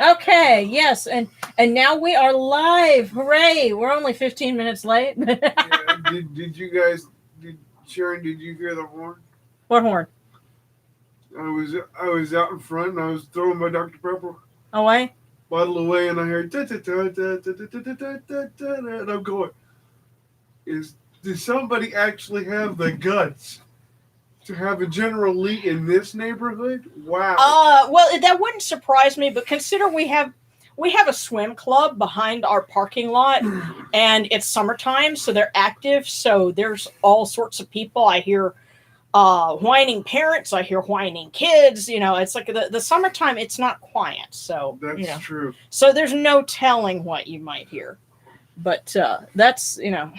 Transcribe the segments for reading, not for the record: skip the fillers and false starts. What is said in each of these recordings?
Okay, yes, and now we are live. Hooray! We're only 15 minutes late. Yeah, did you guys Sharon, did you hear the horn? What horn? I was out in front and I was throwing my Dr. Pepper Away? bottle away and I heard da da da da da da da da da da da, and I'm going, does somebody actually have the guts to have a General Lee in this neighborhood? Wow. Well, that wouldn't surprise me, but consider we have a swim club behind our parking lot, and it's summertime, so they're active. So there's all sorts of people. I hear whining parents. I hear whining kids. It's like the summertime. It's not quiet. So That's true. So there's no telling what you might hear, but that's the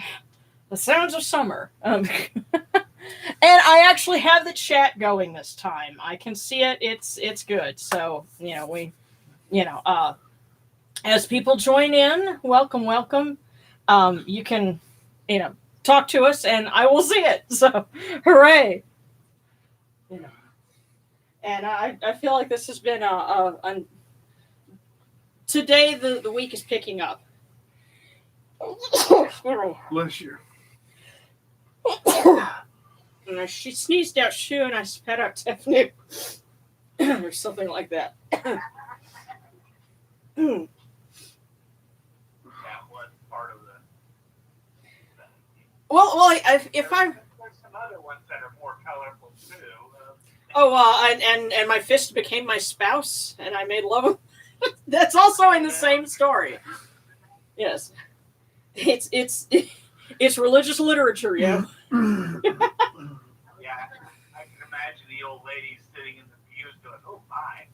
sounds of summer. And I actually have the chat going this time. I can see it. It's good. So as people join in, welcome. You can talk to us, and I will see it. So hooray! And I feel like this has been today the week is picking up. Bless you. And she sneezed out shoe and I spat out Tiffany or something like that. That was part of Well, if I there's some other ones that are more colorful too. and my fist became my spouse and I made love. That's also in the same story. Yes, it's religious literature, yeah. Yeah, I can imagine the old ladies sitting in the pews going, "Oh my."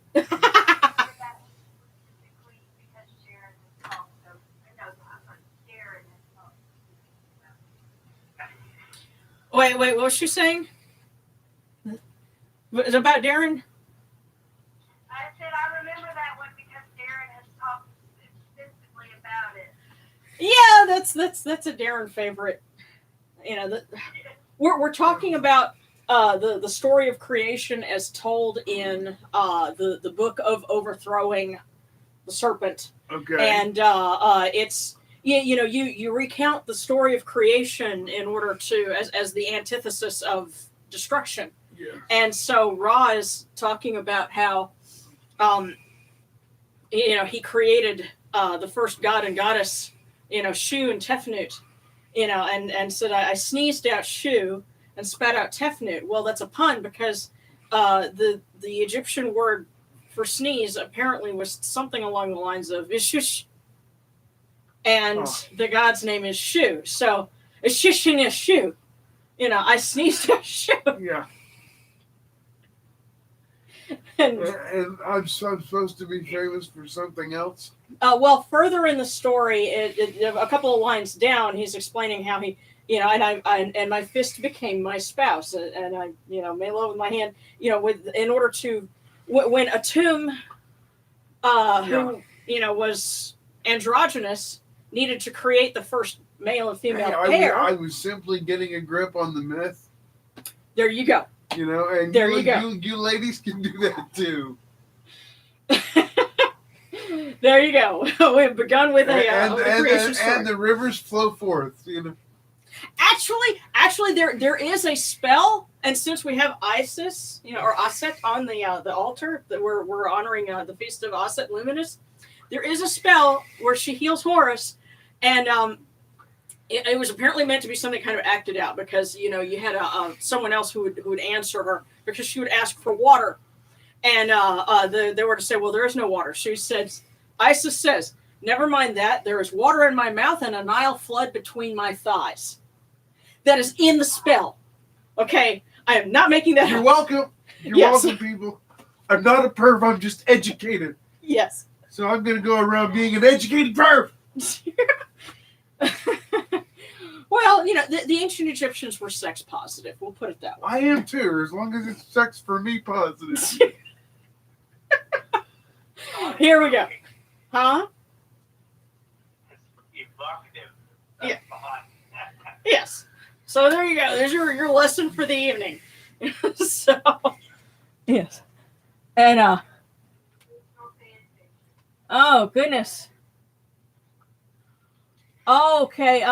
Wait, what was she saying? Was it about Darren? I said I remember that one because Darren has talked extensively about it. Yeah, that's a Darren favorite. We're talking about the story of creation as told in the book of overthrowing the serpent. Okay. And it's you recount the story of creation in order to as the antithesis of destruction. Yeah. And so Ra is talking about how he created the first god and goddess, Shu and Tefnut, and said I sneezed out Shu and spat out Tefnut. Well, that's a pun because the Egyptian word for sneeze apparently was something along the lines of Ishush, and the god's name is Shu. So Ishishin is Shu. I sneezed out Shu. Yeah. And I'm supposed to be famous for something else. Well, further in the story, a couple of lines down, he's explaining how he, and my fist became my spouse, and I, made love with my hand, in order to, when Atum, who was androgynous, needed to create the first male and female pair. I was simply getting a grip on the myth. There you go. And there you go. You ladies can do that too. There you go. We've begun with a creation story. And the rivers flow forth. Actually, there is a spell, and since we have Isis, or Aset on the altar that we're honoring the feast of Aset Luminous, there is a spell where she heals Horus, and it was apparently meant to be something kind of acted out because you had someone else who would answer her because she would ask for water, and they were to say, well, there is no water. She says, Isis says, never mind that. There is water in my mouth and a Nile flood between my thighs. That is in the spell. Okay, I am not making that. You're welcome. You're welcome, people. I'm not a perv. I'm just educated. Yes. So I'm going to go around being an educated perv. Well, the ancient Egyptians were sex positive. We'll put it that way. I am too, as long as it's sex for me positive. Here we go. Huh? It's evocative. Yeah. Yes. So there you go. There's your lesson for the evening. So, yes. And Oh goodness. Okay.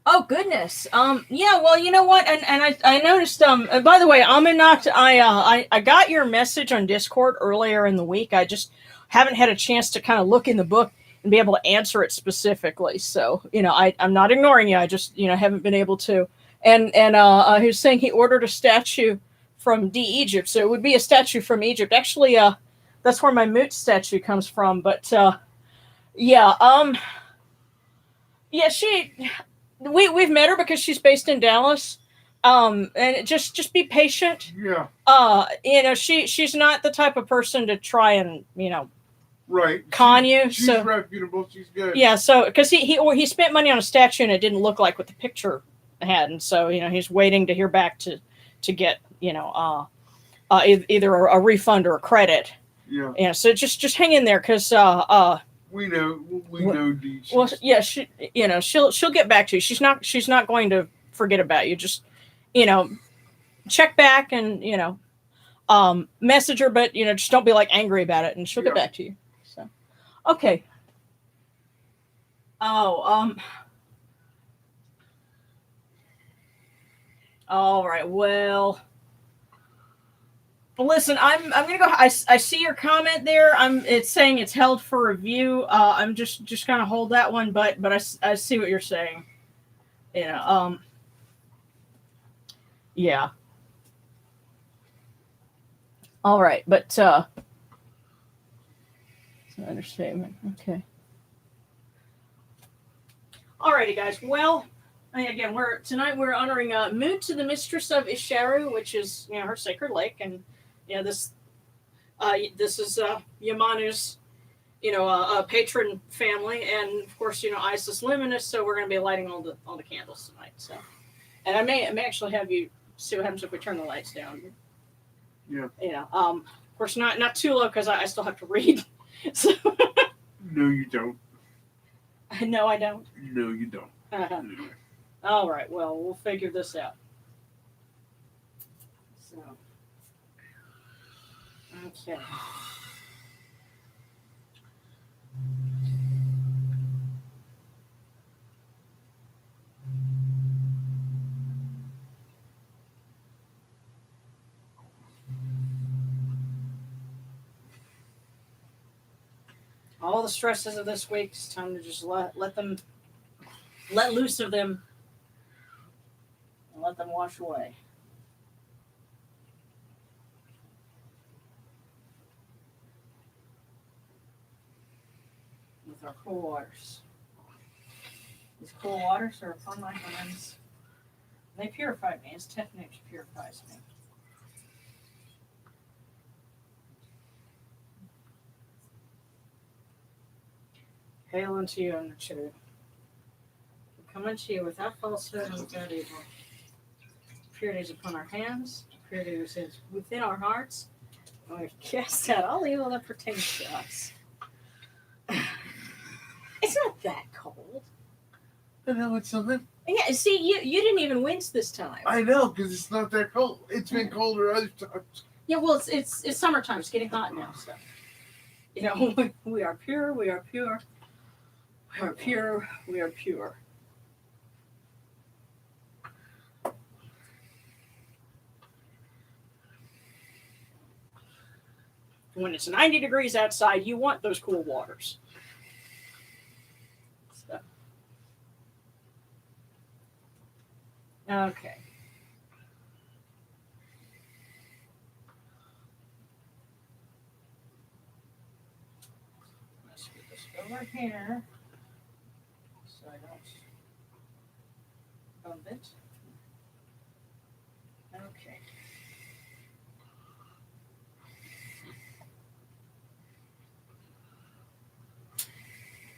Oh goodness. Yeah. Well, you know what? And I noticed. And by the way, Aminact, I got your message on Discord earlier in the week. I just haven't had a chance to kind of look in the book and be able to answer it specifically. So I'm not ignoring you. I just haven't been able to. And he was saying he ordered a statue from Egypt, so it would be a statue from Egypt. Actually, that's where my Moot statue comes from. But yeah, yeah, we've met her because she's based in Dallas. And just be patient. Yeah. She's not the type of person to try and Right. con you. She's So reputable. She's good. yeah, so because he spent money on a statue and it didn't look like what the picture had, and so he's waiting to hear back to get either a refund or a credit. Yeah. Yeah. So just hang in there because we know Dee. well, yeah, she'll get back to you. She's not going to forget about you. Just check back and message her, but just don't be like angry about it, and she'll get back to you. So okay. Oh, all right. Well, listen, I'm gonna go. I see your comment there. It's saying it's held for review. I'm just gonna hold that one, but I see what you're saying. Yeah. All right, but it's an understatement. Okay. Alrighty, guys. Well, again, we're honoring Moot, to the mistress of Isharu, which is her sacred lake, and this is Yamanu's patron family, and of course Isis Luminous. So we're going to be lighting all the candles tonight. So, and I may actually have you see what happens if we turn the lights down. Yeah. Of course not too low because I still have to read. So. No, you don't. No, I don't. No, you don't. Uh-huh. All right. Well, we'll figure this out. So, okay. All the stresses of this week, it's time to just let loose of them and let them wash away. With our cool waters. These cool waters are upon my hands. They purify me as Kemetic purifies me. Hail unto you, Untitled. We come unto you without falsehood and without evil. Purity is upon our hands. Purity is within our hearts. And we cast out all evil that pertains to us. It's not that cold. I know it's something. Yeah, see, you didn't even wince this time. I know, because it's not that cold. It's been colder other times. Yeah, well, it's summertime. It's getting hot now, so. We are pure. We are pure. We are pure. We are pure. When it's 90 degrees outside, you want those cool waters. So. Okay. Let's get this over here so I don't bump it. Okay.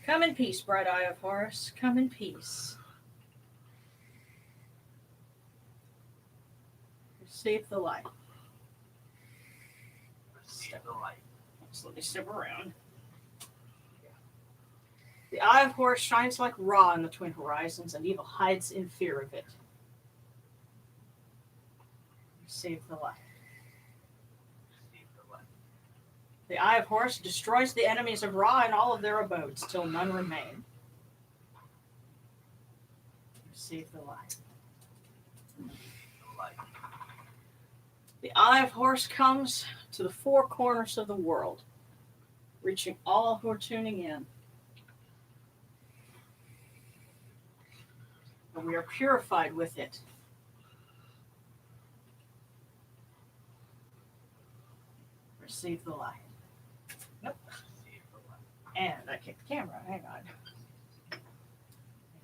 Come in peace, bright eye of Horus. Come in peace. Receive the light. Receive the light. So let me step around. The eye of Horus shines like Ra in the twin horizons, and evil hides in fear of it. Receive the light. Receive The Eye of Horus destroys the enemies of Ra and all of their abodes, till none remain. Receive the light. The Eye of Horus comes to the four corners of the world, reaching all who are tuning in. And we are purified with it. Receive the light. Nope. And I kicked the camera. Hang on.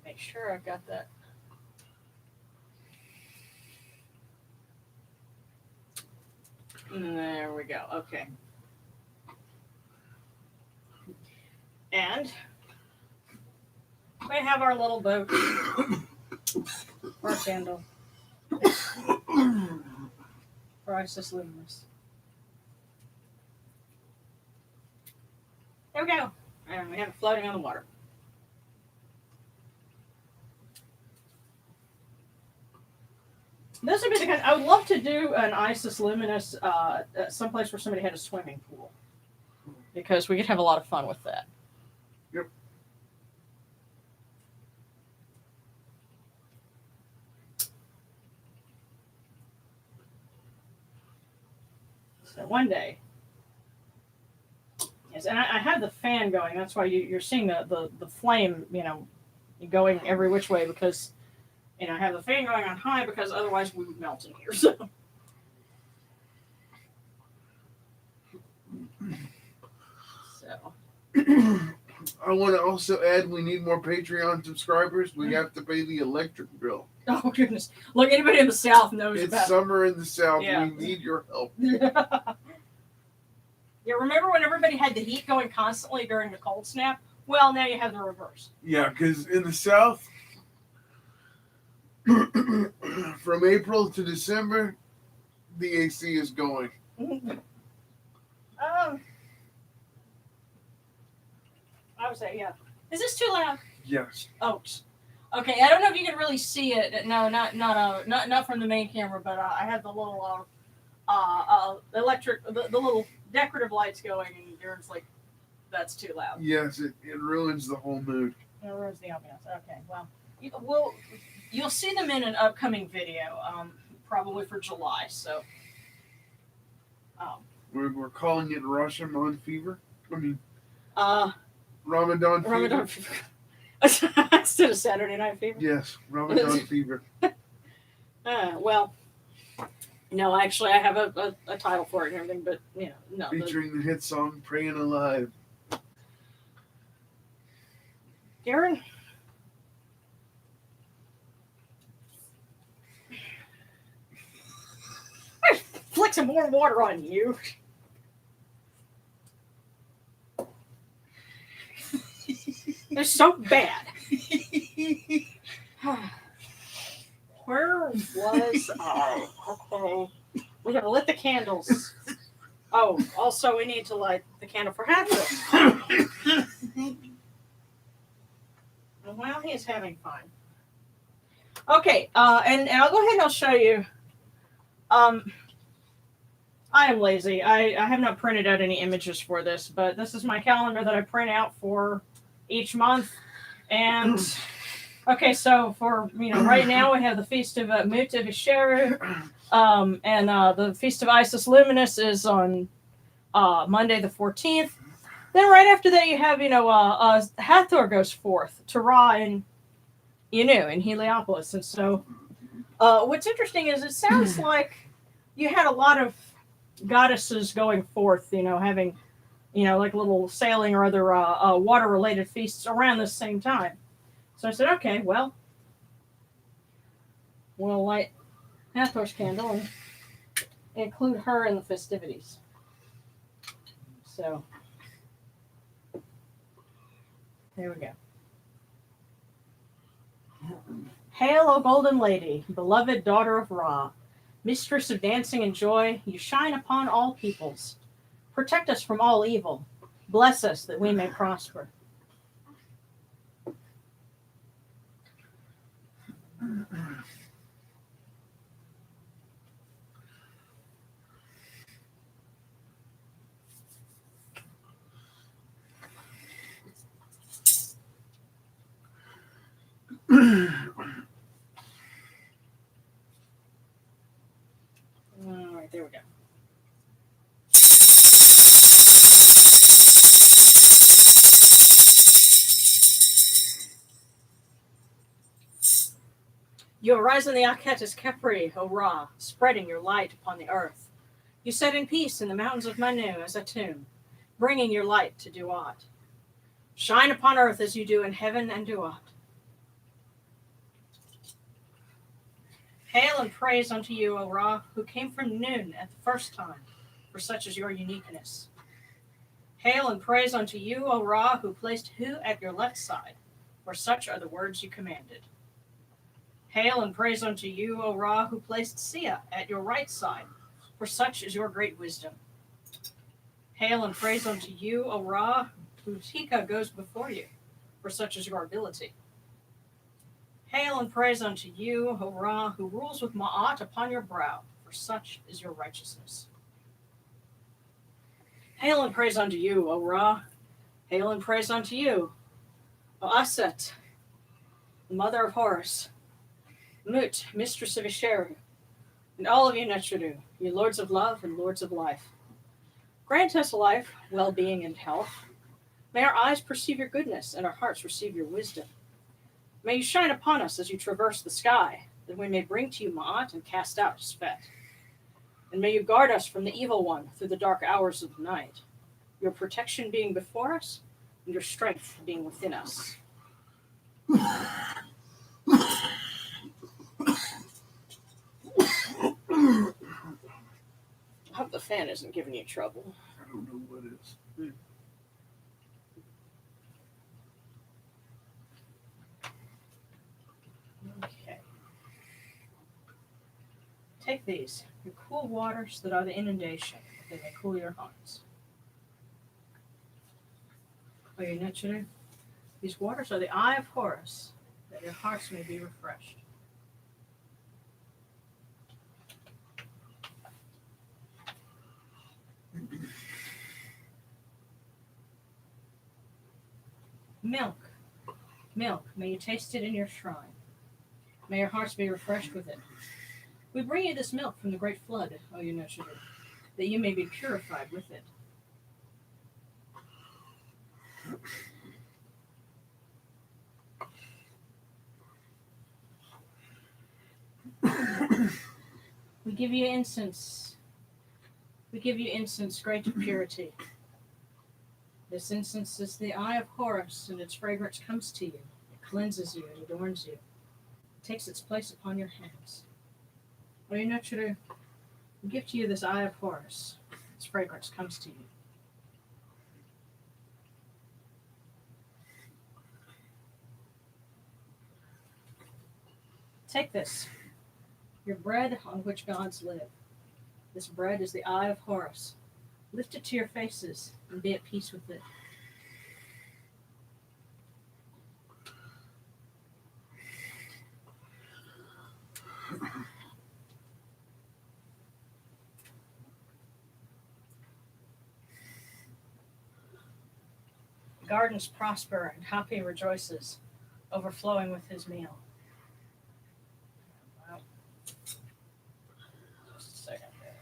Make sure I've got that. There we go. Okay. And we have our little boat. Our candle. For Isis Luminous. There we go. And we have it floating on the water. This would be the kind. I would love to do an Isis Luminous someplace where somebody had a swimming pool, because we could have a lot of fun with that. Yep. So one day, yes, and I have the fan going. That's why you're seeing the flame, going every which way, because I have the fan going on high, because otherwise we would melt in here. So. I want to also add, we need more Patreon subscribers. We have to pay the electric bill. Oh, goodness. Look, anybody in the South knows It's about summer in the South. Yeah. We need your help. Yeah, remember when everybody had the heat going constantly during the cold snap? Well, now you have the reverse. Yeah, because in the South, from April to December, the AC is going. I would say, yeah. Is this too loud? Yes. Oh, okay. I don't know if you can really see it. No, not from the main camera, but I have the little electric, the little decorative lights going, and Darren's like, that's too loud. Yes, it ruins the whole mood. It ruins the ambiance. Okay, well, you'll see them in an upcoming video, probably for July. So, We're calling it Rashomon fever. I mean, Ramadan fever. Ramadan fever. Instead of Saturday Night Fever. Yes, Ramadan fever. Well, no, actually, I have a title for it and everything, but no. Featuring the hit song "Praying Alive." Darren. I flick some more water on you. They're so bad. Where was I? Okay. We're going to lit the candles. Oh, also we need to light the candle for Hathor. Well, he's having fun. Okay, and I'll go ahead and I'll show you. I am lazy. I have not printed out any images for this, but this is my calendar that I print out for each month. And okay, so for right now we have the Feast of Muta Visheru, and the Feast of Isis Luminous is on Monday the 14th. Then right after that you have Hathor goes forth to Ra in Heliopolis, and so what's interesting is it sounds like you had a lot of goddesses going forth, having like little sailing or other water related feasts around the same time. So I said, okay, well, we'll light Hathor's candle and include her in the festivities. So there we go. Hail, O golden lady, beloved daughter of Ra, mistress of dancing and joy, you shine upon all peoples. Protect us from all evil. Bless us that we may prosper. there we go. You arise in the Aketis Kepri, O Ra, spreading your light upon the earth. You set in peace in the mountains of Manu as a tomb, bringing your light to Duat. Shine upon earth as you do in heaven and Duat. Hail and praise unto you, O Ra, who came from noon at the first time, for such is your uniqueness. Hail and praise unto you, O Ra, who placed Hu at your left side, for such are the words you commanded. Hail and praise unto you, O Ra, who placed Sia at your right side, for such is your great wisdom. Hail and praise unto you, O Ra, whose Hika goes before you, for such is your ability. Hail and praise unto you, O Ra, who rules with Ma'at upon your brow, for such is your righteousness. Hail and praise unto you, O Ra. Hail and praise unto you, O Aset, the mother of Horus, Mut, mistress of Isheru, and all of you Necheru, you lords of love and lords of life. Grant us life, well-being, and health. May our eyes perceive your goodness and our hearts receive your wisdom. May you shine upon us as you traverse the sky, that we may bring to you Ma'at and cast out Spet. And may you guard us from the evil one through the dark hours of the night, your protection being before us and your strength being within us. I hope the fan isn't giving you trouble. I don't know what is. Okay. Take these, your cool waters that are the inundation, that they may cool your hearts. Are you Necheru? These waters are the eye of Horus, that your hearts may be refreshed. Milk, milk, may you taste it in your shrine. May your hearts be refreshed with it. We bring you this milk from the great flood, O Necheru, that you may be purified with it. We give you incense. We give you incense great to purity. This incense is the eye of Horus, and its fragrance comes to you. It cleanses you and adorns you. It takes its place upon your hands. O Necheru, we give to you this eye of Horus. Its fragrance comes to you. Take this, your bread on which gods live. This bread is the eye of Horus. Lift it to your faces and be at peace with it. The gardens prosper and Hapi rejoices, overflowing with his meal. Wow. Just a second there.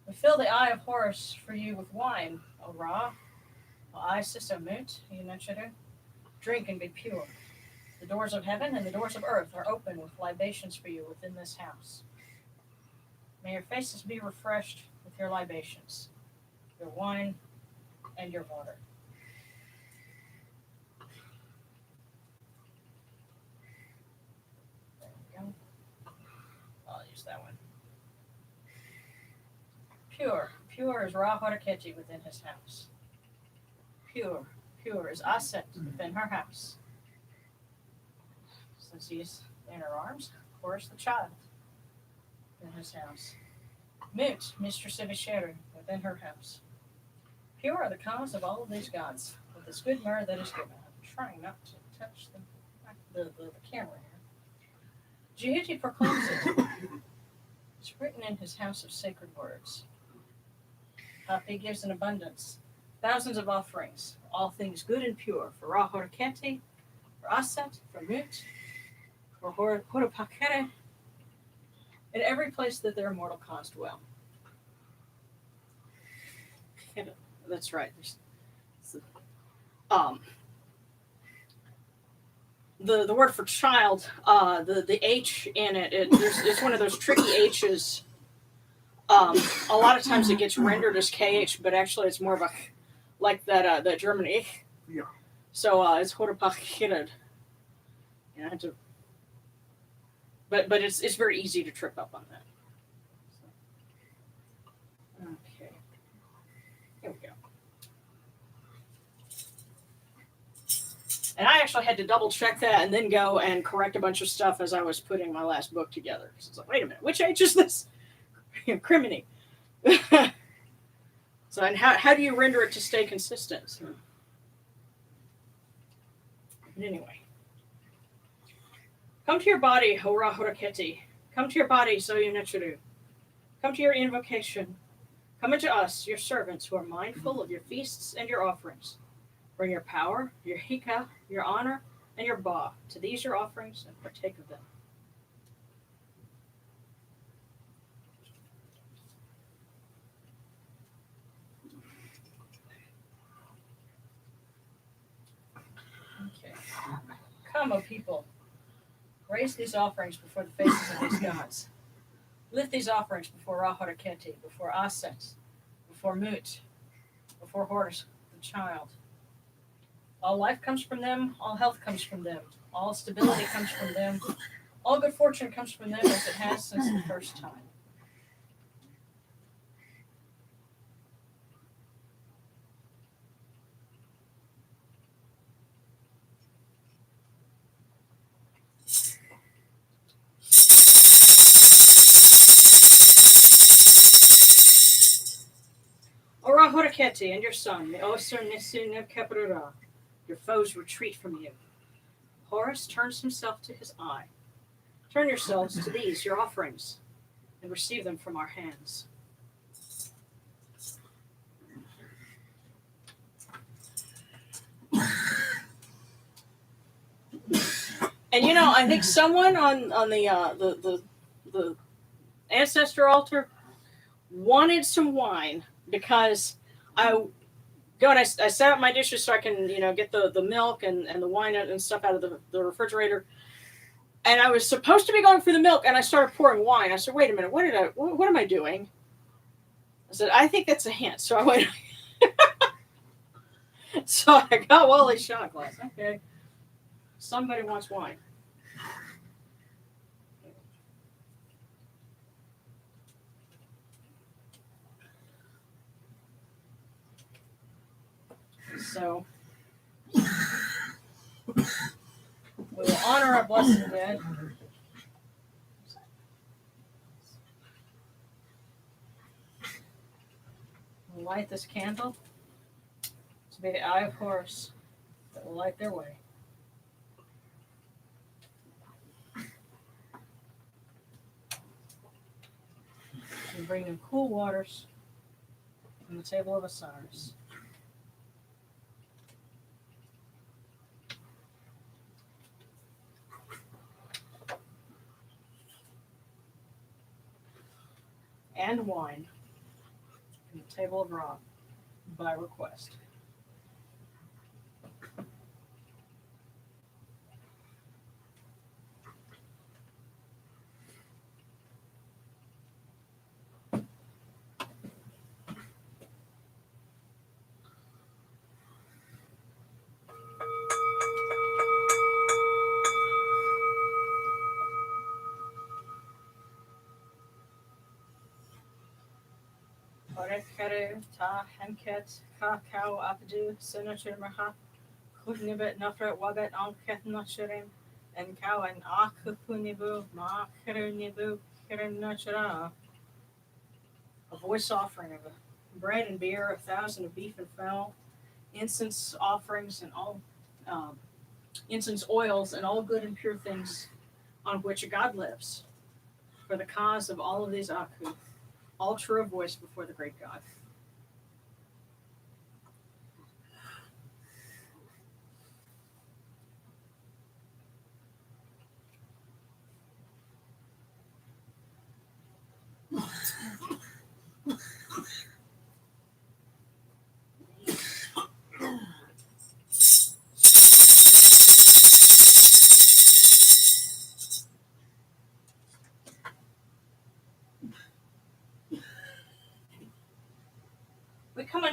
We fill the eye of Horus for you with wine, O Ra, O Isis, O Mut, O Necheru. Drink and be pure. The doors of heaven and the doors of earth are open with libations for you within this house. May your faces be refreshed with your libations, your wine, and your water. There we go. I'll use that one. Pure, pure is Ra Horaketi within his house. Pure, pure is Aset within her house. Since he's in her arms, Horus the child in his house. Mut, mistress of Isheru, within her house. Pure are the cause of all of these gods, with this good myrrh that is given. I'm trying not to touch the camera here. Jehuti proclaims it. It's written in his house of sacred words. Hapi gives in abundance, thousands of offerings, all things good and pure, for Ra Horaketi, for Aset, for Mut, or Horapakere, in every place that their immortal cause dwell. That's right. The word for child, the H in it, it's one of those tricky H's. A lot of times it gets rendered as KH, but actually it's more of a like that the German ich. Yeah. So it's Horapakere. You know, but it's very easy to trip up on that. Okay. Here we go. And I actually had to double check that and then go and correct a bunch of stuff as I was putting my last book together. So it's like, wait a minute, which H is this? Criminy. So, and how do you render it to stay consistent? So, but anyway. Come to your body, Hora Horaketi. Come to your body, Soyu Nechuru. Come to your invocation. Come into us, your servants, who are mindful of your feasts and your offerings. Bring your power, your hika, your honor, and your ba to these your offerings and partake of them. Okay. Come, O people. Raise these offerings before the faces of these gods. Lift these offerings before Rahoraketi, before Aset, before Mut, before Horus, the child. All life comes from them, all health comes from them, all stability comes from them, all good fortune comes from them as it has since the first time. Ora Horaketi and your son, the Osir Nisun of Keperura, your foes retreat from you. Horus turns himself to his eye. Turn yourselves to these, your offerings, and receive them from our hands. And you know, I think someone on the ancestor altar wanted some wine because I go and I set up my dishes so I can get the milk and the wine and stuff out of the refrigerator. And I was supposed to be going for the milk, and I started pouring wine. I said, "Wait a minute, what am I doing?" I said, "I think that's a hint." So I went. So I got Wally's shot glass. Okay, somebody wants wine. So we will honor our blessed dead. We'll light this candle to be the eye of Horus that will light their way. And bring them cool waters from the table of Osiris. And wine from the table of Ra by request. Orekere ta hemket ka kau abdu senator maha kudnibet nafret wabet anket nashirim and kau and akupunibu ma kirunibu kirinachara. A voice offering of bread and beer, 1,000 of beef and fowl, incense offerings and all incense oils and all good and pure things on which a God lives, for the cause of all of these Aku, all true of voice before the great God.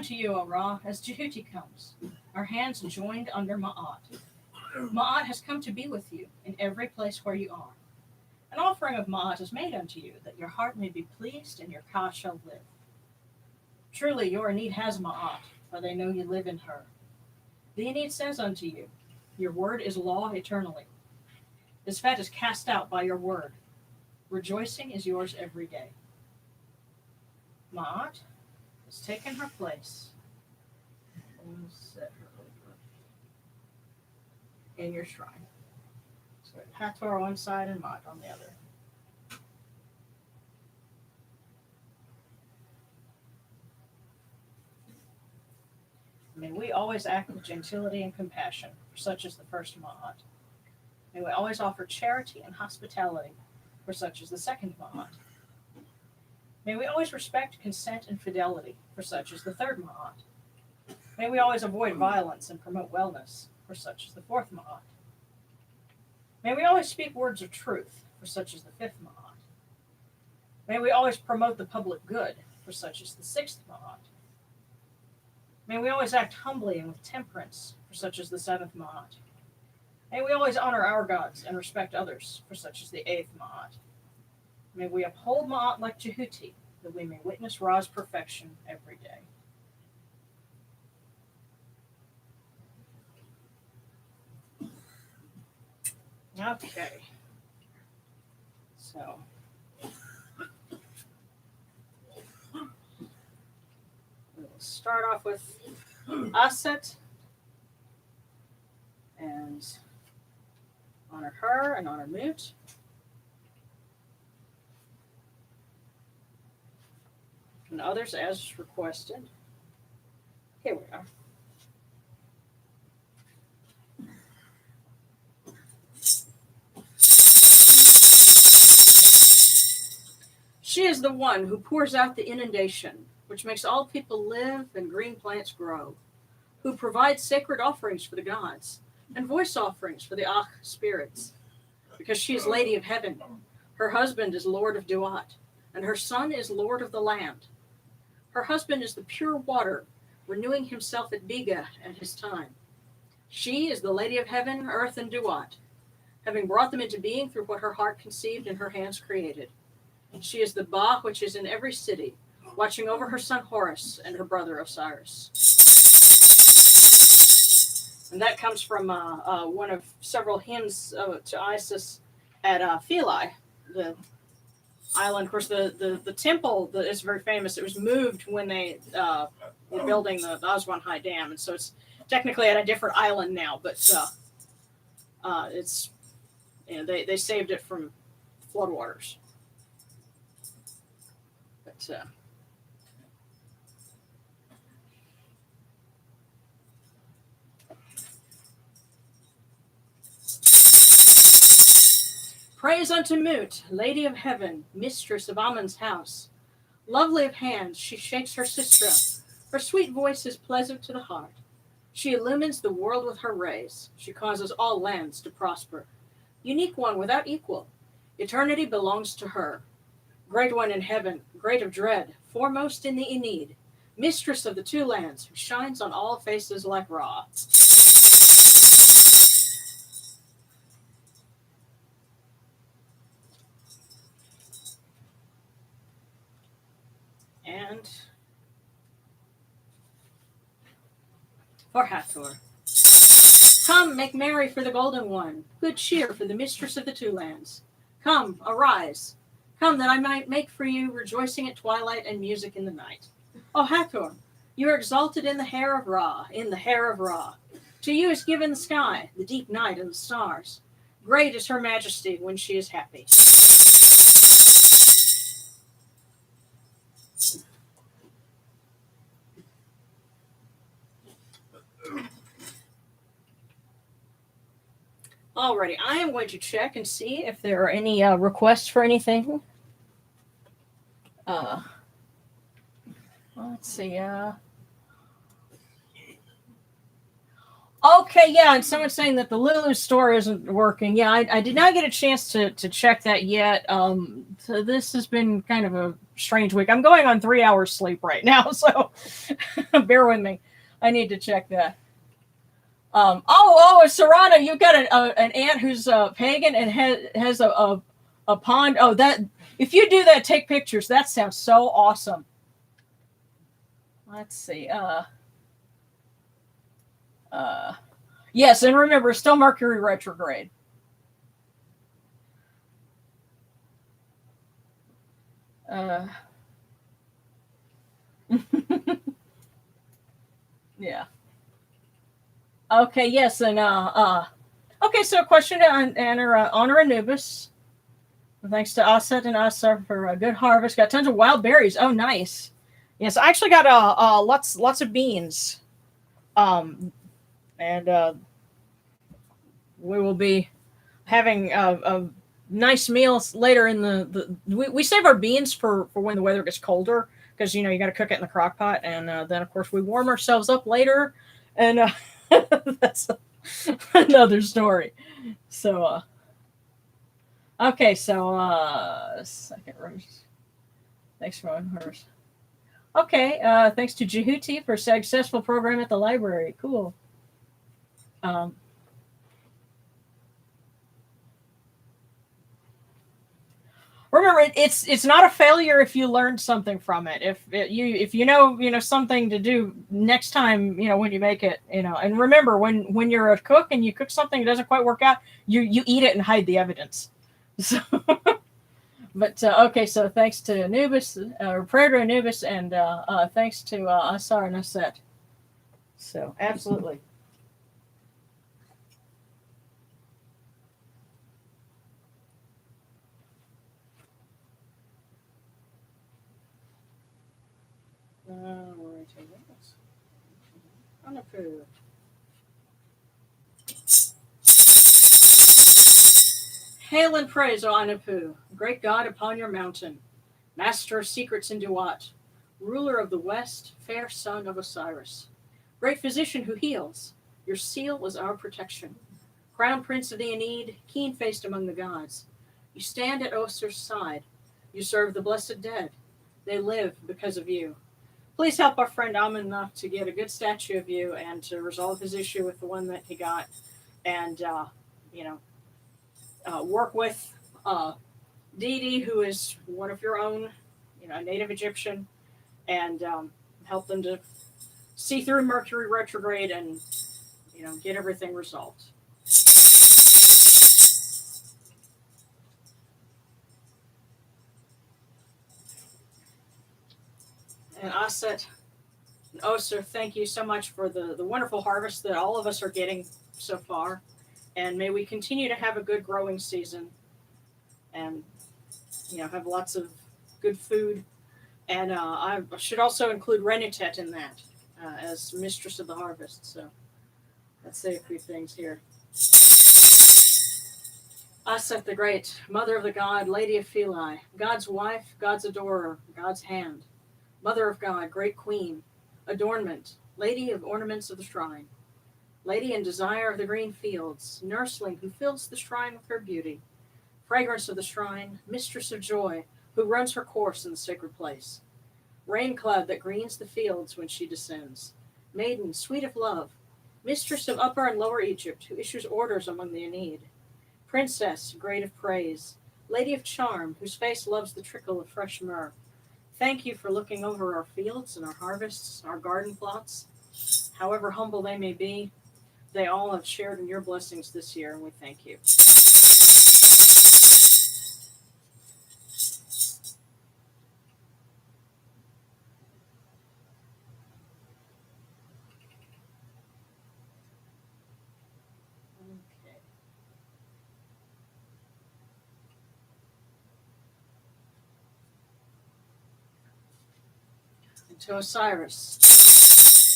unto you, O Ra, as Jehuti comes, our hands joined under Ma'at. Ma'at has come to be with you in every place where you are. An offering of Ma'at is made unto you, that your heart may be pleased and your Ka shall live. Truly your need has Ma'at, for they know you live in her. The Enid says unto you, your word is law eternally. This fat is cast out by your word. Rejoicing is yours every day. Ma'at has taken her place and set her over in your shrine. So Hathor on one side and Ma'at on the other. May we always act with gentility and compassion, for such is the first Ma'at. May we always offer charity and hospitality, for such is the second Ma'at. May we always respect consent and fidelity, for such is the third Ma'at. May we always avoid violence and promote wellness, for such is the fourth Ma'at. May we always speak words of truth, for such is the fifth Ma'at. May we always promote the public good, for such is the sixth Ma'at. May we always act humbly and with temperance, for such is the seventh Ma'at. May we always honor our gods and respect others, for such is the eighth Ma'at. May we uphold Ma'at like Jehuti, that we may witness Ra's perfection every day. Okay. So. We'll start off with Aset and honor her and honor Mute. And others as requested. Here we are. She is the one who pours out the inundation, which makes all people live and green plants grow, who provides sacred offerings for the gods and voice offerings for the Ach spirits, because she is Lady of Heaven. Her husband is Lord of Duat, and her son is Lord of the land. Her husband is the pure water, renewing himself at Biga at his time. She is the Lady of Heaven, Earth, and Duat, having brought them into being through what her heart conceived and her hands created. She is the Ba which is in every city, watching over her son Horus and her brother Osiris. And that comes from one of several hymns to Isis at Philae, the island. Of course, the temple that is very famous. It was moved when they were building the Aswan High Dam, and so it's technically at a different island now. But it's they saved it from floodwaters. But praise unto Mut, Lady of Heaven, mistress of Ammon's house. Lovely of hands, she shakes her sistra. Her sweet voice is pleasant to the heart. She illumines the world with her rays. She causes all lands to prosper. Unique one without equal. Eternity belongs to her. Great one in heaven, great of dread, foremost in the Enid, mistress of the two lands, who shines on all faces like Ra. And for Hathor. Come, make merry for the Golden One, good cheer for the mistress of the two lands. Come, arise. Come, that I might make for you rejoicing at twilight and music in the night. O Hathor, you are exalted in the hair of Ra, in the hair of Ra. To you is given the sky, the deep night, and the stars. Great is her majesty when she is happy. Alrighty, I am going to check and see if there are any requests for anything. Let's see. Okay, yeah, and someone's saying that the Lulu store isn't working. Yeah, I did not get a chance to check that yet. So this has been kind of a strange week. I'm going on 3 hours sleep right now, so bear with me. I need to check that. Serrano, you've got an aunt who's pagan and has a pond. Oh, that if you do that, take pictures. That sounds so awesome. Let's see. Yes, and remember, it's still Mercury retrograde. Yeah. Okay, yes, and okay, so a question to Honor Anubis. Thanks to Aset and Asar for a good harvest. Got tons of wild berries. Oh, nice. Yes, I actually got lots of beans. And we will be having a nice meals later in we save our beans for when the weather gets colder, because you got to cook it in the crock pot, and then of course we warm ourselves up later, and that's another story. So okay, so second roast. Thanks for Horus. Okay, thanks to Jehuti for a successful program at the library. Cool. Remember, it's not a failure if you learned something from it. If you know something to do next time, when you make it, and remember, when you're a cook and you cook something that doesn't quite work out, you eat it and hide the evidence. So, but okay, so thanks to Anubis, prayer to Anubis, and thanks to Asar and Aset. So absolutely. Unapproved. Hail and praise, O Anapu, great God upon your mountain, master of secrets in Duat, ruler of the west, fair son of Osiris, great physician who heals. Your seal was our protection. Crown prince of the Aeneid, keen-faced among the gods. You stand at Osir's side. You serve the blessed dead. They live because of you. Please help our friend Amenna to get a good statue of you and to resolve his issue with the one that he got, and work with Didi, who is one of your own, a native Egyptian, and help them to see through Mercury retrograde and get everything resolved. And Aset and Osir, thank you so much for the wonderful harvest that all of us are getting so far. And may we continue to have a good growing season and, have lots of good food. And I should also include Renutet in that as mistress of the harvest. So let's say a few things here. Aset the Great, Mother of the God, Lady of Philae, God's wife, God's adorer, God's hand. Mother of God, Great Queen, adornment, Lady of ornaments of the shrine. Lady and desire of the green fields, nursling who fills the shrine with her beauty. Fragrance of the shrine, mistress of joy, who runs her course in the sacred place. Rain cloud that greens the fields when she descends. Maiden, sweet of love, mistress of Upper and Lower Egypt, who issues orders among the Aeneid. Princess, great of praise, lady of charm, whose face loves the trickle of fresh myrrh. Thank you for looking over our fields and our harvests, our garden plots. However humble they may be, they all have shared in your blessings this year, and we thank you. Okay. And to Osiris.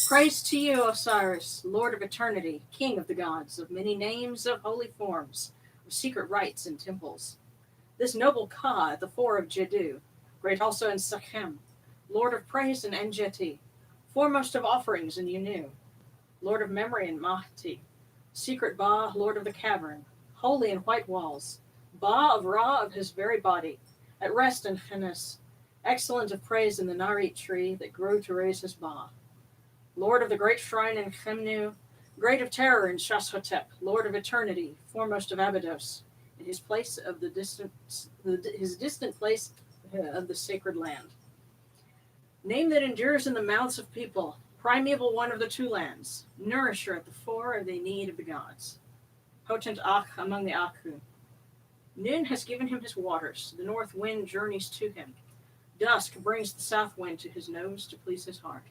Praise to you, Osiris, Lord of eternity, King of the gods, of many names, of holy forms, of secret rites and temples. This noble Ka, the four of Jeddu, great also in Sekhem, Lord of praise and Enjeti, foremost of offerings in Yunu. Lord of memory and Mahti. Secret Ba, Lord of the cavern. Holy in white walls. Ba of Ra of his very body. At rest in Chenes. Excellent of praise in the Narit tree that grew to raise his Ba. Lord of the great shrine in Chemnu. Great of terror in Shashotep. Lord of eternity. Foremost of Abydos. In his place of his distant place of the sacred land. Name that endures in the mouths of people, primeval one of the two lands, nourisher at the fore of the need of the gods, potent Ach among the Aku. Noon has given him his waters, the north wind journeys to him, dusk brings the south wind to his nose to please his heart.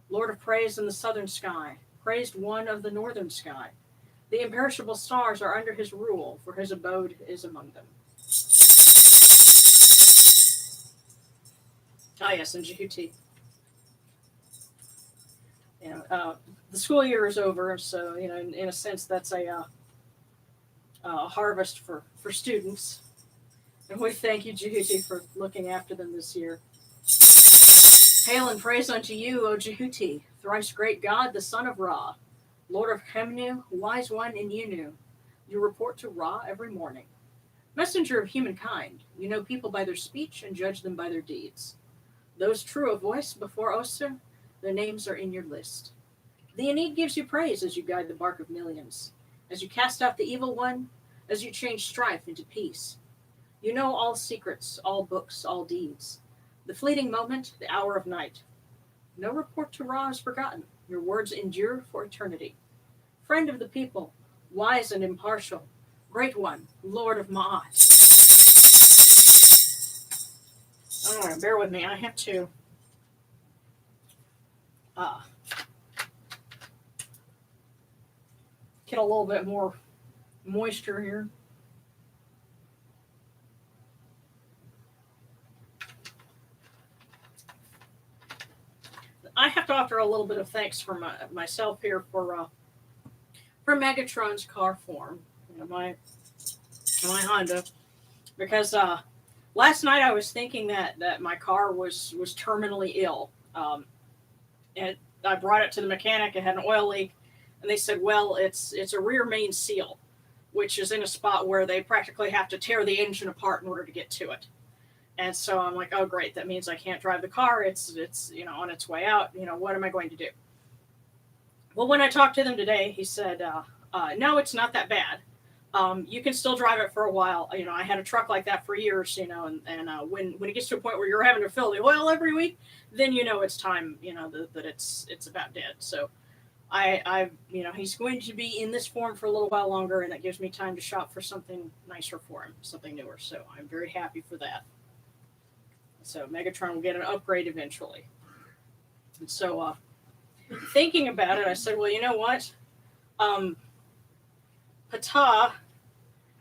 Lord of praise in the southern sky, praised one of the northern sky, the imperishable stars are under his rule, for his abode is among them. Ah, yes, and Jehuti. The school year is over, so in a sense, that's a harvest for students. And we thank you, Jehuti, for looking after them this year. Hail and praise unto you, O Jehuti, thrice great God, the son of Ra, Lord of Chemnu, wise one in Yunu. You report to Ra every morning. Messenger of humankind, you know people by their speech and judge them by their deeds. Those true of voice before Oser, their names are in your list. The Aeneid gives you praise as you guide the bark of millions, as you cast out the evil one, as you change strife into peace. You know all secrets, all books, all deeds. The fleeting moment, the hour of night. No report to Ra is forgotten. Your words endure for eternity. Friend of the people, wise and impartial, great one, Lord of Ma'at. All right, bear with me. I have to get a little bit more moisture here. I have to offer a little bit of thanks for myself here for Megatron's car form, my Honda, because last night I was thinking that my car was terminally ill, and I brought it to the mechanic. It had an oil leak, and they said, well, it's a rear main seal, which is in a spot where they practically have to tear the engine apart in order to get to it. And so I'm like, oh, great. That means I can't drive the car. It's on its way out. What am I going to do? Well, when I talked to them today, he said, no, it's not that bad. You can still drive it for a while. I had a truck like that for years, and when it gets to a point where you're having to fill the oil every week, then it's time, that it's about dead. So he's going to be in this form for a little while longer, and that gives me time to shop for something nicer for him, something newer. So I'm very happy for that. So Megatron will get an upgrade eventually. And so thinking about it, I said, well, you know what? Ptah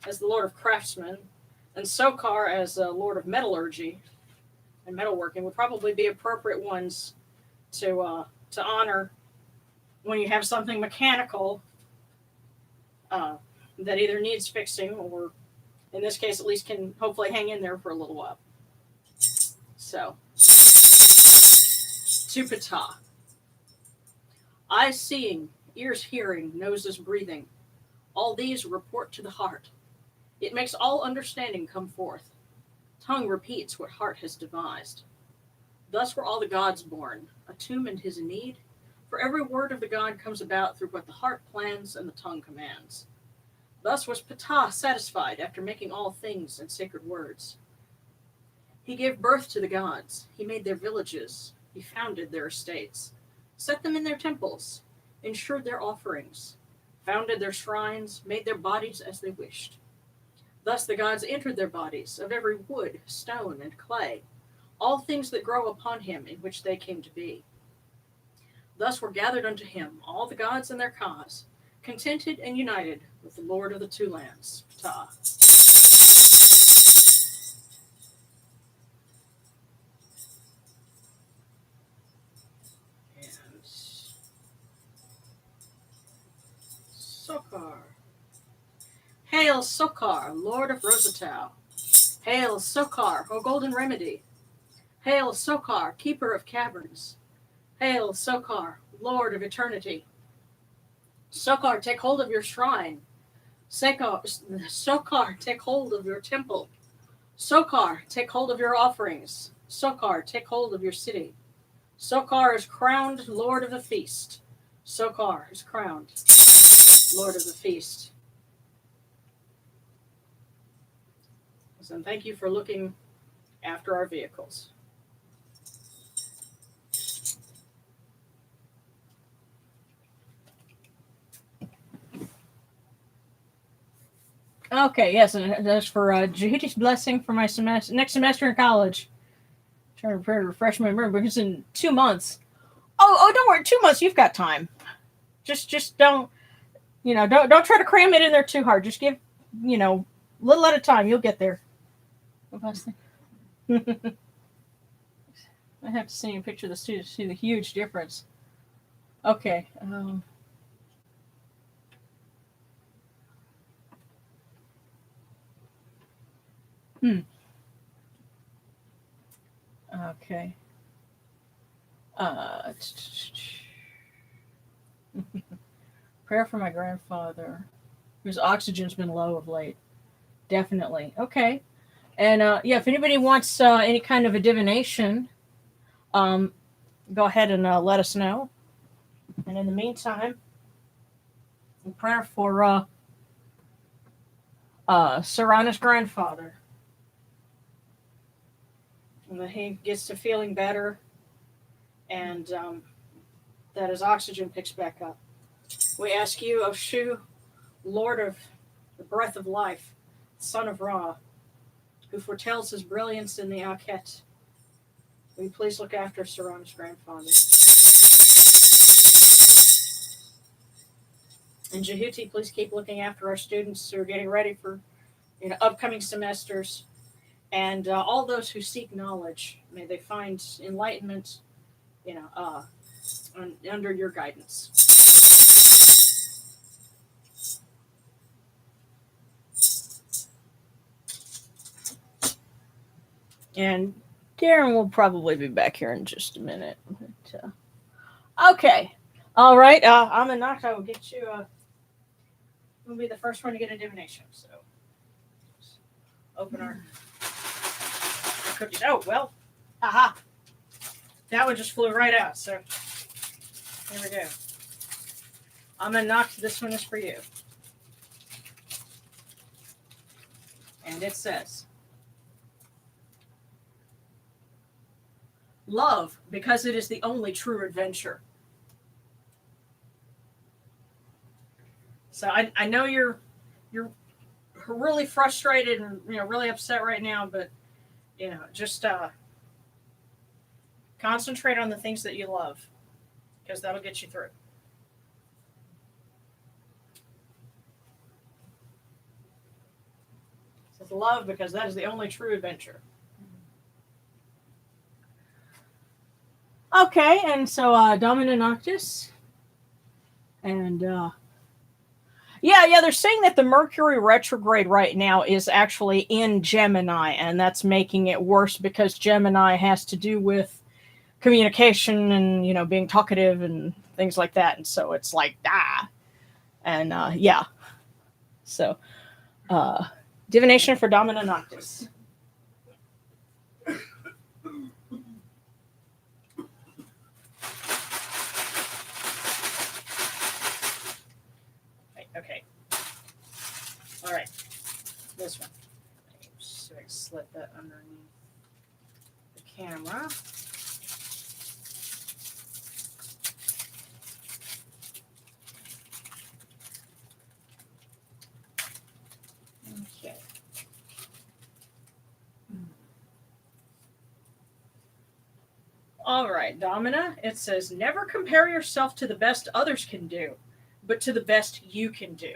as the Lord of Craftsmen and Sokar as Lord of Metallurgy and Metalworking would probably be appropriate ones to honor when you have something mechanical that either needs fixing or, in this case, at least can hopefully hang in there for a little while. So, to Ptah. Eyes seeing, ears hearing, noses breathing. All these report to the heart. It makes all understanding come forth. Tongue repeats what heart has devised. Thus were all the gods born, a tomb and his need. For every word of the god comes about through what the heart plans and the tongue commands. Thus was Ptah satisfied after making all things in sacred words. He gave birth to the gods. He made their villages. He founded their estates, set them in their temples, ensured their offerings, founded their shrines, made their bodies as they wished. Thus the gods entered their bodies of every wood, stone, and clay, all things that grow upon him in which they came to be. Thus were gathered unto him all the gods and their cause, contented and united with the Lord of the two lands, Ptah. And Sokar. Hail Sokar, Lord of Rosatow. Hail Sokar, O Golden Remedy. Hail Sokar, Keeper of Caverns. Hail Sokar, Lord of Eternity. Sokar, take hold of your shrine. Sokar, take hold of your temple. Sokar, take hold of your offerings. Sokar, take hold of your city. Sokar is crowned Lord of the Feast. Sokar is crowned Lord of the Feast. So thank you for looking after our vehicles. Okay, yes, and that's for Jahiti's blessing for my next semester in college. Trying to prepare to refresh my memory because in 2 months. Oh, don't worry, 2 months you've got time. Just don't, don't try to cram it in there too hard. Just give, little at a time. You'll get there. I have to see a picture of the students to see the huge difference. Okay. Okay. Prayer for my grandfather, whose oxygen's been low of late. Definitely. Okay. And if anybody wants any kind of a divination, go ahead and let us know. And in the meantime, prayer for Serrana's grandfather. And that he gets to feeling better and that his oxygen picks back up. We ask you, O Shu, Lord of the breath of life, Son of Ra, who foretells his brilliance in the Aket, will you please look after Serrana's grandfather? And Jehuti, please keep looking after our students who are getting ready for upcoming semesters. And all those who seek knowledge, may they find enlightenment, under your guidance. And Darren will probably be back here in just a minute. But, okay. All right. Amanat, I will get you. We'll be the first one to get a divination. So, open our cookies. Oh, well. Aha. That one just flew right out. So, here we go. Amanat, this one is for you. And it says, love, because it is the only true adventure. So I know you're really frustrated and really upset right now, but just concentrate on the things that you love, because that'll get you through. It says love, because that is the only true adventure. Okay, and so Domina Noctis. And they're saying that the Mercury retrograde right now is actually in Gemini, and that's making it worse because Gemini has to do with communication and being talkative and things like that, and so it's like and so divination for Domina Noctis. Okay. All right. This one. So I slip that underneath the camera. Okay. All right, Domina. It says, never compare yourself to the best others can do, but to the best you can do.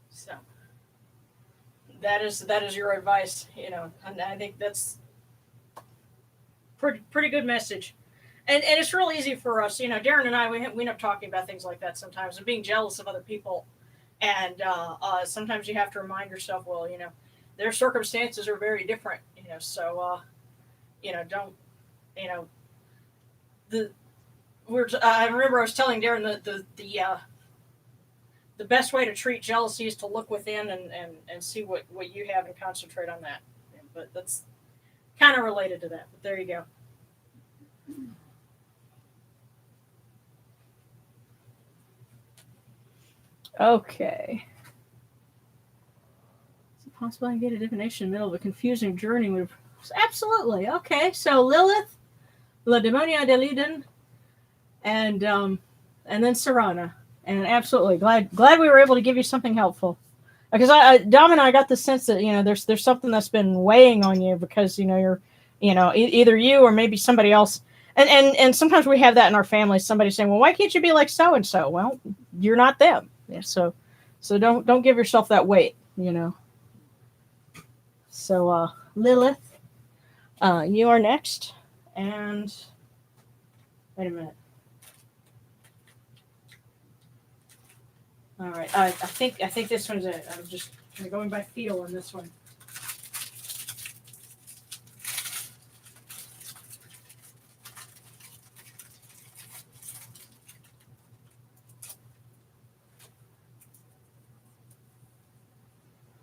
So that is your advice, and I think that's pretty good message. And it's real easy for us, Darren and I, we end up talking about things like that sometimes and being jealous of other people. And sometimes you have to remind yourself, well, their circumstances are very different, So don't the I remember I was telling Darren the best way to treat jealousy is to look within and see what you have and concentrate on that. But that's kind of related to that. But there you go. Okay. Is it possible I can get a divination in the middle of a confusing journey? Absolutely. Okay. So Lilith, La Demonia de Liden, and then Serana. And absolutely glad we were able to give you something helpful. Because Dom and I got the sense that there's something that's been weighing on you because you're either you or maybe somebody else. And sometimes we have that in our family. Somebody saying, well, why can't you be like so and so? Well, you're not them. Yeah, so don't give yourself that weight, So Lilith, you are next. And wait a minute. All right. I think this one's it. I'm just going by feel on this one.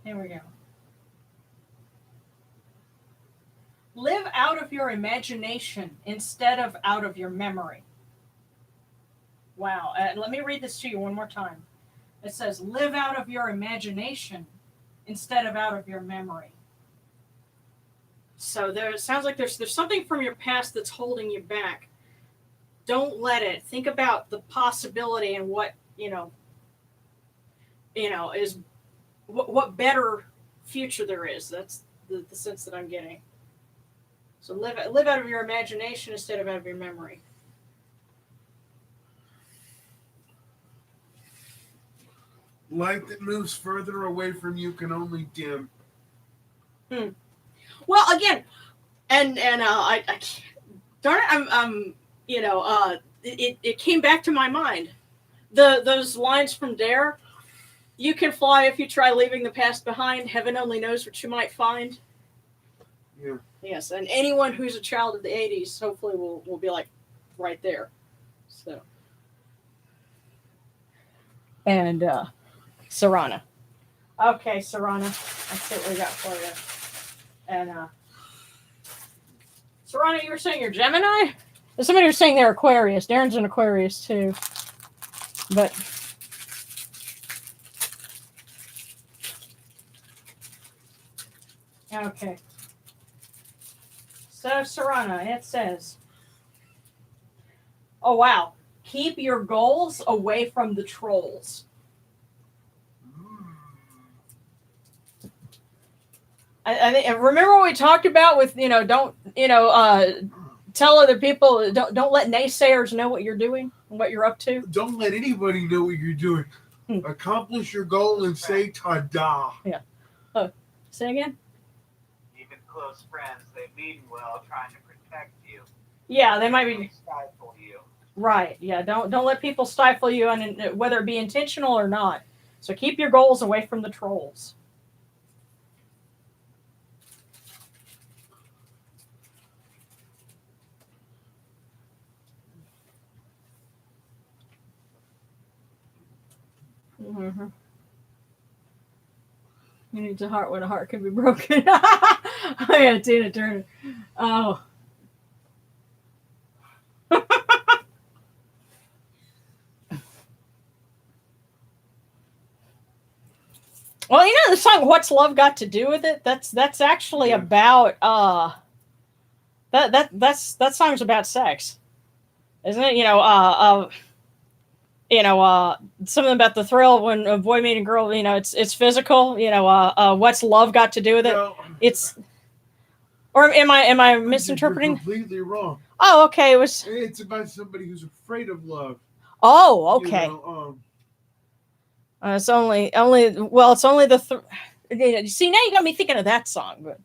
Here we go. Live out of your imagination instead of out of your memory. Wow. Let me read this to you one more time. It says, live out of your imagination instead of out of your memory. So it sounds like there's something from your past that's holding you back. Don't let it. Think about the possibility and what, is what better future there is. That's the sense that I'm getting. So live out of your imagination instead of out of your memory. Light that moves further away from you can only dim. Well, again, and I darn it, it came back to my mind. Those lines from Dare. You can fly if you try leaving the past behind. Heaven only knows what you might find. Yeah. Yes, and anyone who's a child of the 80s hopefully will be like right there. So. And Serana. Okay, Serana. Let's see what we got for you. And Serana, you were saying you're Gemini? There's somebody was saying they're Aquarius. Darren's an Aquarius too. But okay. So Serana, it says, oh wow, keep your goals away from the trolls. I remember what we talked about with don't tell other people, don't let naysayers know what you're doing and what you're up to. Don't let anybody know what you're doing. Accomplish your goal and say ta-da. Yeah. Oh, say again? Even close friends, they mean well, trying to protect you. Yeah, they might be. They stifle you. Right. Yeah. Don't let people stifle you, and whether it be intentional or not. So keep your goals away from the trolls. Mm-hmm. You need a heart when a heart can be broken. Oh yeah, Tina Turner. Oh. Well, the song "What's Love Got to Do with It"? That's actually about that song's about sex, isn't it? Something about the thrill when a boy meets a girl. It's physical. What's love got to do with it? No, It's, or am I misinterpreting? You're completely wrong. Oh, okay. It's about somebody who's afraid of love. Oh, okay. It's only the. See, now you got me thinking of that song. But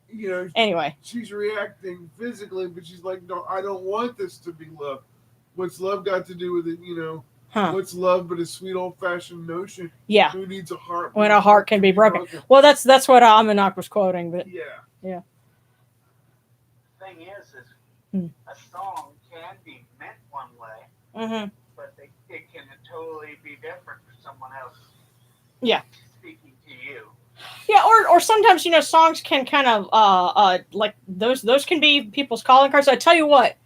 anyway, she's reacting physically, but she's like, no, I don't want this to be love. What's love got to do with it? Huh. What's love but a sweet old-fashioned notion? Yeah. Who needs a heart when a heart can be broken? Well, that's what Almanac was quoting, but yeah. thing is Hmm. a song can be meant one way, Mm-hmm. but it can totally be different for someone else. Yeah. Speaking to you. Yeah, or sometimes, you know, songs can kind of like those can be people's calling cards. I tell you what,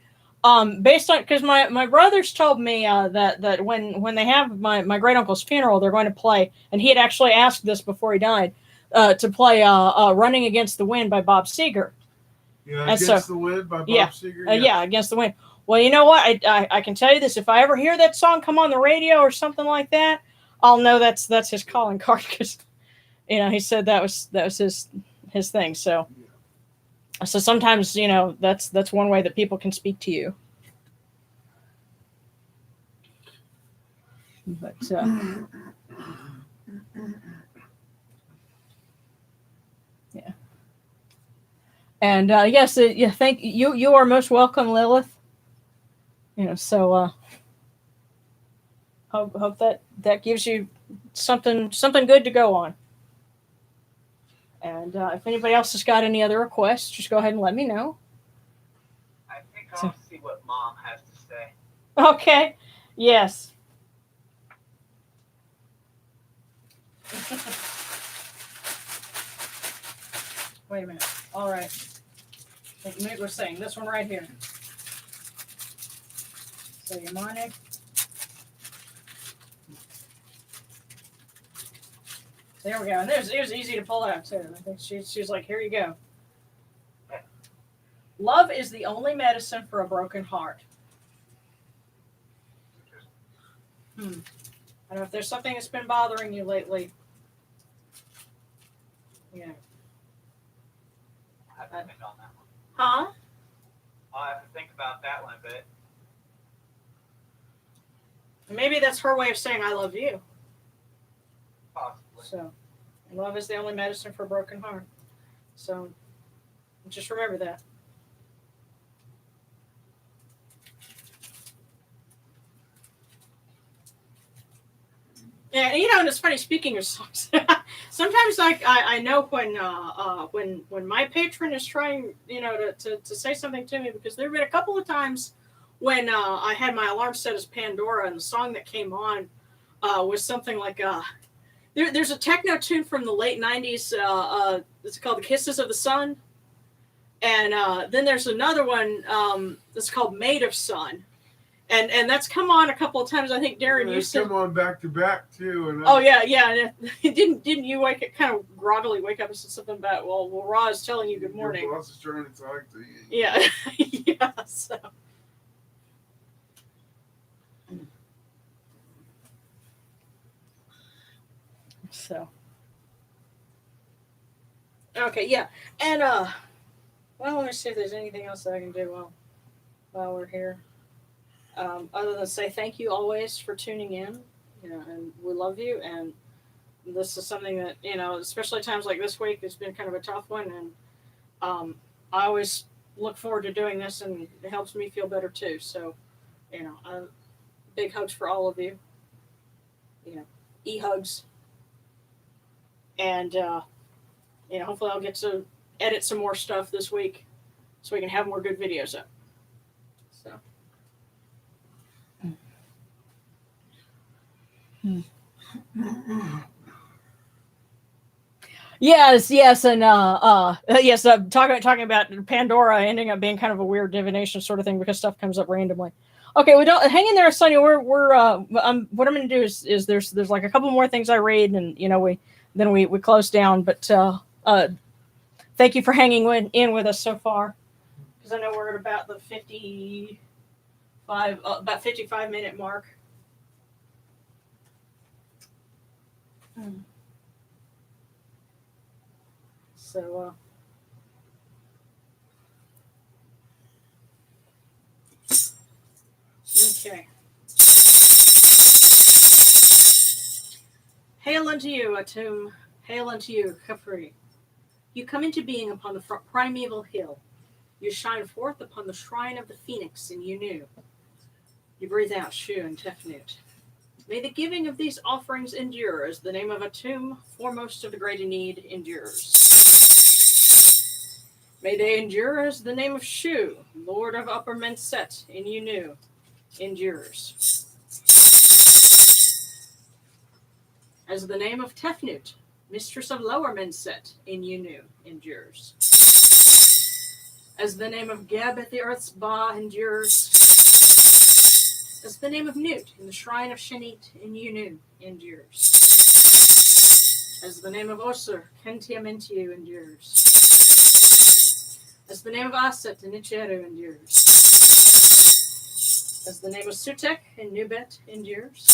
based on, because my brothers told me that when they have my great uncle's funeral, they're going to play, and he had actually asked this before he died, to play "Running Against the Wind" by Bob Seger. Yeah, And Against so, the Wind by Bob yeah, Seger. yeah, Against the Wind. Well, you know what? I can tell you this: if I ever hear that song come on the radio or something like that, I'll know that's his calling card, because you know, he said that was his thing. So sometimes, you know, that's one way that people can speak to you. But yeah, and yes, yeah, thank you. You are most welcome, Lilith. You know, so hope that gives you something good to go on. And if anybody else has got any other requests, just go ahead and let me know. I think I'll see what Mom has to say. Okay. Yes. Wait a minute. All right. Like Mick was saying, this one right here. So Yamane. There we go. And it was easy to pull out too. I think she's like, here you go. Love is the only medicine for a broken heart. I don't know if there's something that's been bothering you lately. Yeah. I'll have to think on that one. Huh? I'll have to think about that one a bit. Maybe that's her way of saying I love you. Possibly. So, love is the only medicine for a broken heart. So, just remember that. Yeah, you know, and it's funny. Speaking of songs, sometimes I know when my patron is trying, you know, to say something to me, because there have been a couple of times when I had my alarm set as Pandora, and the song that came on was something like there's a techno tune from the late '90s. It's called "The Kisses of the Sun," and then there's another one that's called "Made of Sun." And that's come on a couple of times. I think Darren, you said come on back to back too. And oh yeah. Didn't you kind of groggily wake up and said something about well Ra is telling you good morning. Your boss is trying to talk to you. Yeah, yeah. So okay, yeah, and well, let me see if there's anything else that I can do while we're here. Other than say thank you always for tuning in, you know, and we love you. And this is something that, you know, especially times like this week, it's been kind of a tough one. And I always look forward to doing this, and it helps me feel better too. So, you know, big hugs for all of you. You know, e-hugs. And, you know, hopefully I'll get to edit some more stuff this week so we can have more good videos up. So. Yes, and yes, talking about Pandora ending up being kind of a weird divination sort of thing, because stuff comes up randomly. Okay, we don't hang in there, Sonia. We're what I'm going to do is there's like a couple more things I read, and you know we close down. But thank you for hanging in with us so far, because I know we're at about the 55-minute mark. So, okay. Hail unto you, Atum. Hail unto you, Khafri. You come into being upon the primeval hill. You shine forth upon the shrine of the phoenix in Unu. You breathe out Shu and Tefnut. May the giving of these offerings endure, as the name of Atum, foremost of the great need, endures. May they endure as the name of Shu, Lord of Upper Menset in Yunu, endures. As the name of Tefnut, Mistress of Lower Menset in Yunu, endures. As the name of Geb at the Earth's Ba endures. As the name of Nut in the Shrine of Shanit in Yunu endures. As the name of Osir, Kentiamentiu endures. As the name of Aset in Icheru endures. As the name of Sutek in Nubet endures.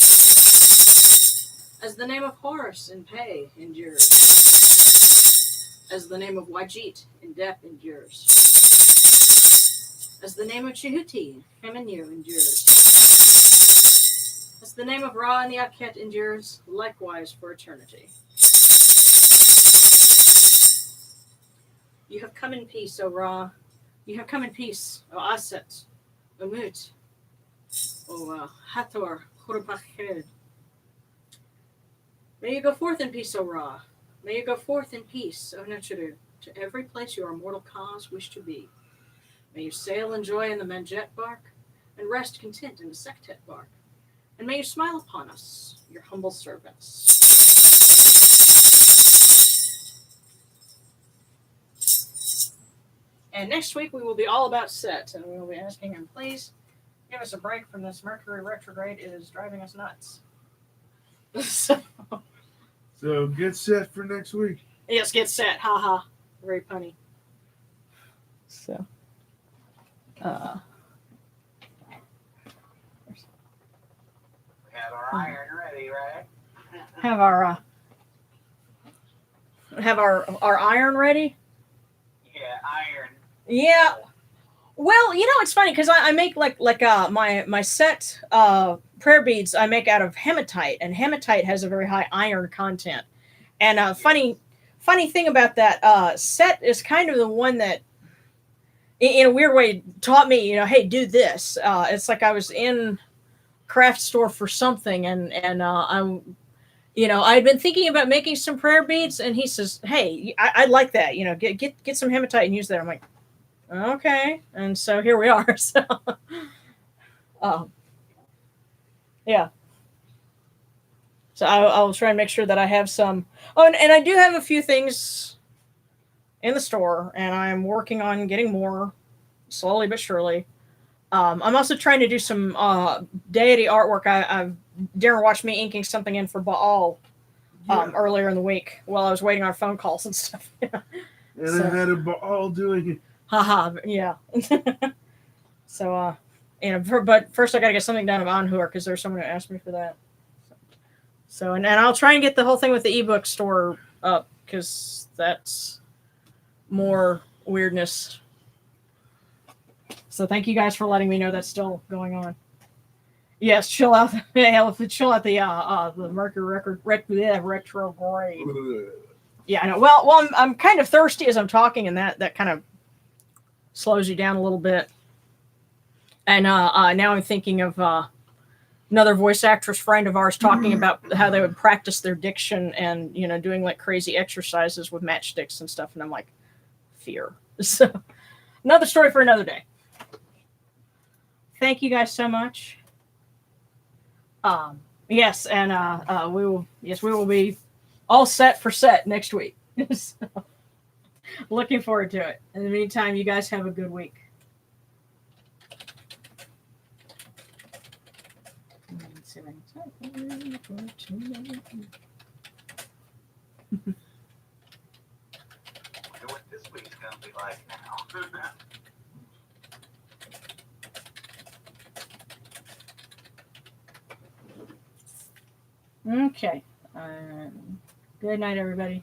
As the name of Horus in Pei endures. As the name of Wajit in Dep endures. As the name of Chihuti in Feminu endures. As the name of Ra in the Aket endures, likewise for eternity. You have come in peace, O Ra. You have come in peace, O Aset, O Mut, O Hathor, Horupached. May you go forth in peace, O Ra. May you go forth in peace, O Necheru, to every place your mortal cause wish to be. May you sail in joy in the Menjet bark, and rest content in the Sektet bark. And may you smile upon us, your humble servants. And next week we will be all about Set, and we will be asking him, please give us a break from this Mercury retrograde. It is driving us nuts. So get set for next week. Yes, get set. Ha ha. Very punny. So. We have our iron ready, right? Have our iron ready? Yeah, iron. Yeah. Well, it's funny because I make like my set prayer beads I make out of hematite, and hematite has a very high iron content. And funny thing about that set is kind of the one that, in a weird way, taught me, hey, do this. It's like I was in craft store for something, and I'm. I'd been thinking about making some prayer beads, and he says, "Hey, I'd like that. Get some hematite and use that." I'm like, "Okay," and so here we are. So, yeah. So I'll try and make sure that I have some. Oh, and I do have a few things in the store, and I'm working on getting more, slowly but surely. I'm also trying to do some deity artwork. Darren watched me inking something in for Baal earlier in the week while I was waiting on phone calls and stuff. And I had a Baal doing it. Haha, yeah. So, but first I got to get something done of Anhur because there's someone who asked me for that. So, and I'll try and get the whole thing with the ebook store up because that's more weirdness. So thank you guys for letting me know that's still going on. Yes, chill out. Chill out the Mercury retrograde. Yeah, I know. Well, I'm kind of thirsty as I'm talking, and that kind of slows you down a little bit. And now I'm thinking of another voice actress friend of ours talking about how they would practice their diction and doing like crazy exercises with matchsticks and stuff, and I'm like, fear. So another story for another day. Thank you guys so much. Yes, and we will be all set for set next week. So, looking forward to it. In the meantime, you guys have a good week. Let's see if I can Wonder what this week's gonna be like now. Okay. Good night, everybody.